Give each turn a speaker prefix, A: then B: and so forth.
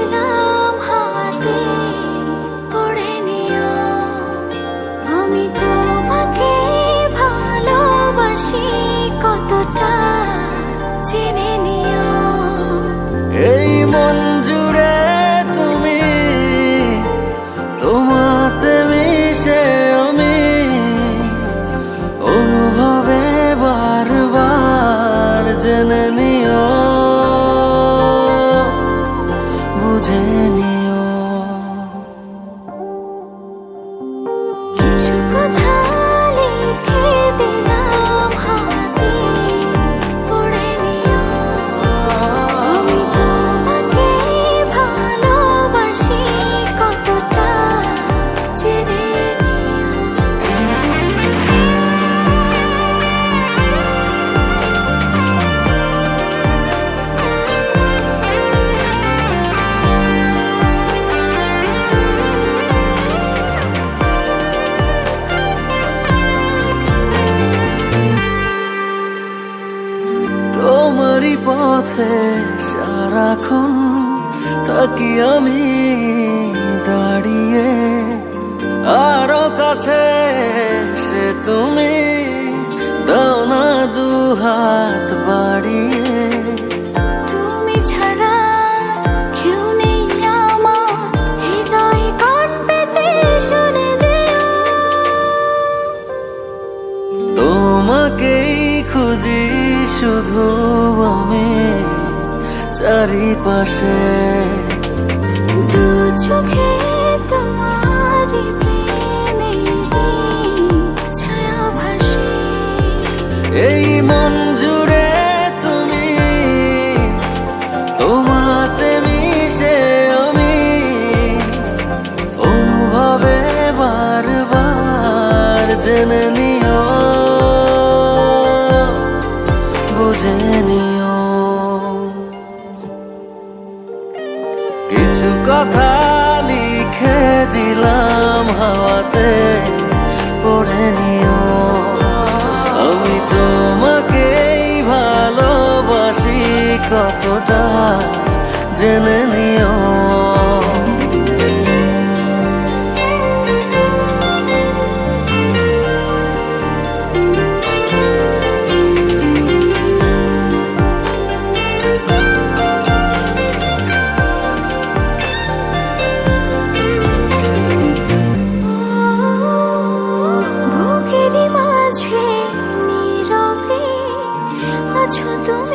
A: দিলাম হাতে, পড়ে নিও। আমি তোমাকে ভালোবাসি কতটা, জেনে নিও।
B: এই মন জুড়ে তুমি, তোমাতে মিশে আমি, অনুভবে বারবার জেনে নিও, বুঝে নিও।
A: কিছু কথা লিখে দিলাম হাতে, পড়ে নিও। আমি তোমাকে ভালোবাসি কতটা, জেনে নিও।
B: তোমারই পথে সারাক্ষণ থাকি আমি দাঁড়িয়ে, আরো কাছে সে তুমি দাও না দুহাত বাড়িয়ে।
A: তুমি ছাড়া কেউ নেই আমার, হৃদয় কান পেতে শুনে যেও।
B: তোমাকেই খুঁজি শুধু আমি চারিপাশে,
A: দু চোখে তোমারই প্রেমেরই ছায়া ভাসে।
B: এই মন জুড়ে তুমি, তোমাতে মিশে আমি, অনুভবে বারবার জেনে নিও, বুঝে নিও। কিছু কথা লিখে দিলাম হাওয়াতে, পড়ে নিও। আমি তোমাকেই ভালোবাসি কতটা, জেনে নিও।
A: বুকেরই মাঝে নীরবে আছো তুমি।